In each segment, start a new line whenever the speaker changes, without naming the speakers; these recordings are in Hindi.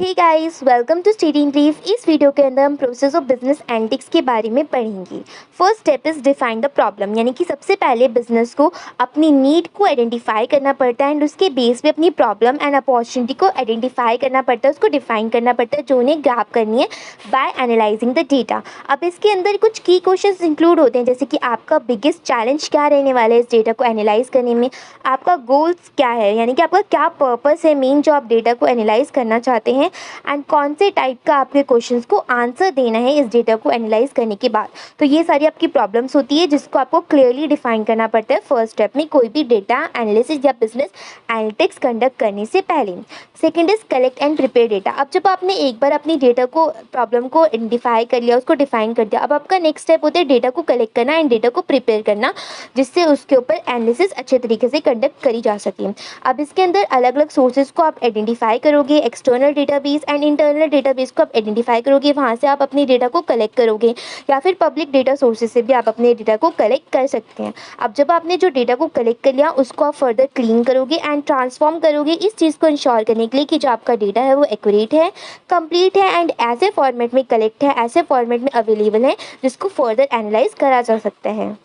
Hey guys, welcome to study in brief. इस वीडियो के अंदर हम प्रोसेस ऑफ बिजनेस एनालिटिक्स के बारे में पढ़ेंगे। First step is define the problem, यानी कि सबसे पहले बिजनेस को अपनी नीड को आइडेंटिफाई करना पड़ता है एंड उसके बेस पे अपनी प्रॉब्लम एंड अपॉर्चुनिटी को आइडेंटिफाई करना पड़ता है, उसको डिफाइन करना पड़ता है जो उन्हें ग्रैब करनी है बाय एनालाइजिंग द डेटा। अब इसके अंदर कुछ की क्वेश्चंस इंक्लूड होते हैं, जैसे कि आपका बिगेस्ट चैलेंज क्या रहने वाला है इस डेटा को एनालाइज करने में, आपका गोल्स क्या है, यानी कि आपका क्या पर्पस है मेन जो आप डेटा को एनालाइज करना चाहते हैं, एंड कौन से टाइप का आपके क्वेश्चंस को आंसर देना है इस डेटा को एनालाइज करने के बाद। तो ये सारी आपकी प्रॉब्लम्स होती है जिसको आपको क्लियरली डिफाइन करना पड़ता है फर्स्ट स्टेप में कोई भी डेटा एनालिसिस या बिजनेस एनालिटिक्स कंडक्ट करने से पहले। Second is collect and prepare data. अब जब आपने एक बार अपनी डेटा को प्रॉब्लम को आइडेंटिफाई कर लिया, उसको डिफाइन कर दिया, अब आपका नेक्स्ट स्टेप होता है डेटा को कलेक्ट करना एंड डेटा को प्रिपेयर करना, जिससे उसके ऊपर एनालिसिस अच्छे तरीके से कंडक्ट करी जा सके। अब इसके अंदर अलग अलग सोर्सेज को आप आइडेंटिफाई करोगे, external database and internal database को आप आइडेंटिफाई करोगे, वहाँ से आप अपनी डेटा को कलेक्ट करोगे, या फिर पब्लिक डेटा सोर्सेज से भी आप अपने डेटा को कलेक्ट कर सकते हैं। अब जब आपने जो डेटा को कलेक्ट कर लिया उसको आप फर्दर क्लीन करोगे एंड ट्रांसफॉर्म करोगे, इस चीज़ को इंश्योर करने के लिए कि जो आपका डेटा है वो एक्यूरेट है, कंप्लीट है एंड ऐसे फॉर्मेट में कलेक्ट है, ऐसे फॉर्मेट में अवेलेबल है जिसको फर्दर एनालाइज करा जा सकता है।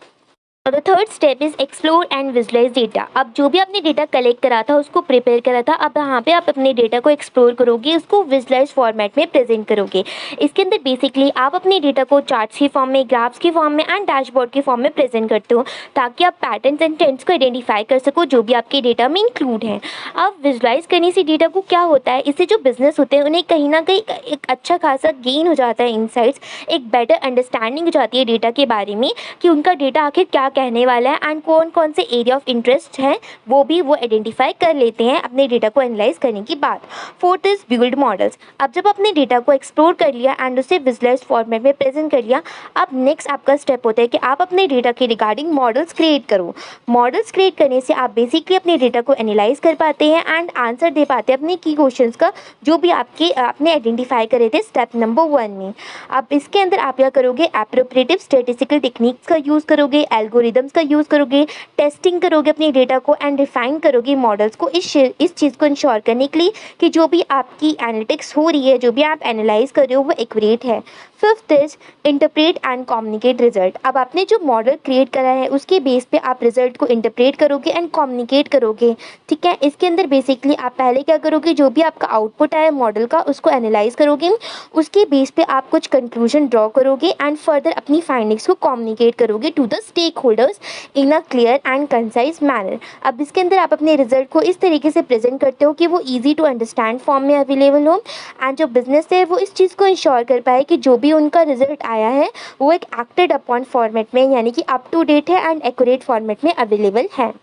और the third step is explore and visualise data. अब जो भी आपने डेटा कलेक्ट करा था, उसको प्रिपेयर करा था, अब यहाँ पे आप अपने डेटा को एक्सप्लोर करोगे, उसको विजुलाइज फॉर्मेट में प्रेजेंट करोगे। इसके अंदर बेसिकली आप अपने डेटा को चार्ट्स की फॉर्म में, ग्राफ्स की फॉर्म में एंड डैशबोर्ड की फॉर्म में प्रेजेंट करते हो, ताकि आप पैटर्न्स एंड ट्रेंड्स को आइडेंटिफाई कर सको जो भी आपके डेटा में इंक्लूड हैं। अब विजुलाइज करने से डेटा को क्या होता है, इससे जो बिजनेस होते हैं उन्हें कहीं ना कहीं एक अच्छा खासा गेन हो जाता है, इनसाइट्स, एक बेटर अंडरस्टैंडिंग हो जाती है डेटा के बारे में कि उनका डेटा आखिर क्या कहने वाला है एंड कौन कौन से एरिया ऑफ इंटरेस्ट हैं वो भी वो आइडेंटिफाई कर लेते हैं अपने डेटा को एनालाइज करने के बाद। Fourth is build models. अब जब आपने डेटा को एक्सप्लोर कर लिया एंड उसे विजुलाइज फॉर्मेट में प्रेजेंट कर लिया, अब नेक्स्ट आपका स्टेप होता है कि आप अपने डेटा के रिगार्डिंग मॉडल्स क्रिएट करो। मॉडल्स क्रिएट करने से आप बेसिकली अपने डेटा को एनालाइज कर पाते हैं एंड आंसर दे पाते हैं अपने की क्वेश्चंस का जो भी आपने आइडेंटिफाई करे थे स्टेप नंबर 1 में। अब इसके अंदर आप क्या करोगे, एप्रोप्रिएटिव स्टैटिस्टिकल टेक्निक्स का यूज़ करोगे, एल्गोरिदम्स का यूज़ करोगे, टेस्टिंग करोगे अपने डेटा को एंड रिफाइन करोगे मॉडल्स को इस चीज़ को इंश्योर करने के लिए कि जो भी आपकी एनालिटिक्स हो रही है, जो भी आप एनालाइज कर रहे हो वो एक्यूरेट है। Fifth is interpret and communicate result. अब आपने जो मॉडल क्रिएट करा है उसके बेस पे आप रिजल्ट को इंटरप्रेट करोगे एंड कम्युनिकेट करोगे, ठीक है। इसके अंदर बेसिकली आप पहले क्या करोगे, जो भी आपका आउटपुट आया मॉडल का उसको एनालाइज करोगे, उसके बेस पे आप कुछ कंक्लूजन ड्रॉ करोगे एंड फर्दर अपनी फाइंडिंग्स को कम्युनिकेट करोगे to the stakeholders in a clear and concise manner. अब इसके अंदर आप अपने रिजल्ट को इस तरीके से प्रेजेंट करते हो कि वो ईजी टू अंडरस्टैंड फॉर्म में अवेलेबल हो एंड जो बिजनेस है वो इस चीज़ को इंश्योर कर पाए कि जो भी उनका रिजल्ट आया है वो एक एक्टेड अपॉन फॉर्मेट में, यानी कि अप टू डेट है एंड एक्यूरेट फॉर्मेट में अवेलेबल है।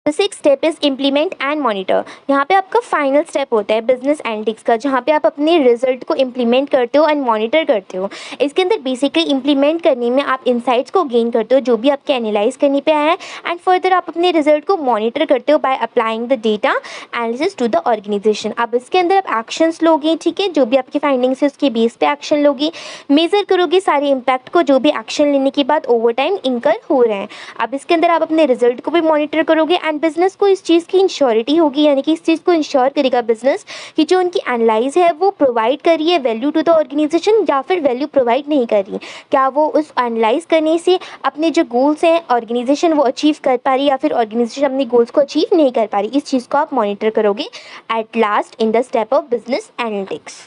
The six step is implement and monitor. यहाँ पे आपका फाइनल स्टेप होता है बिजनेस एनालिटिक्स का, जहाँ पे आप अपने रिजल्ट को इम्प्लीमेंट करते हो एंड मॉनिटर करते हो। इसके अंदर बेसिकली इम्प्लीमेंट करने में आप इंसाइट्स को गेन करते हो जो भी आपके एनालाइज करने पे आया है एंड फर्दर आप अपने रिजल्ट को मॉनिटर करते हो by applying the data analysis to the organisation. अब इसके अंदर आप एक्शंस लोगे, ठीक है, जो भी आपकी फाइंडिंग्स है उसके बेस पे एक्शन लोगे, मेजर करोगे सारे इम्पैक्ट को जो भी एक्शन लेने के बाद ओवर टाइम इंकर हो रहे हैं। अब इसके अंदर आप अपने रिजल्ट को भी मॉनिटर करोगे एंड बिजनेस को इस चीज़ की इंश्योरिटी होगी, यानी कि इस चीज़ को इंश्योर करेगा बिजनेस कि जो उनकी एनालाइज है वो प्रोवाइड कर रही है वैल्यू टू द ऑर्गेनाइजेशन या फिर वैल्यू प्रोवाइड नहीं कर रही, क्या वो उस एनालाइज करने से अपने जो गोल्स हैं ऑर्गेनाइजेशन वो अचीव कर पा रही या फिर ऑर्गेनाइजेशन अपने गोल्स को अचीव नहीं कर पा रही। इस चीज़ को आप मॉनिटर करोगे at last in the step of business analytics.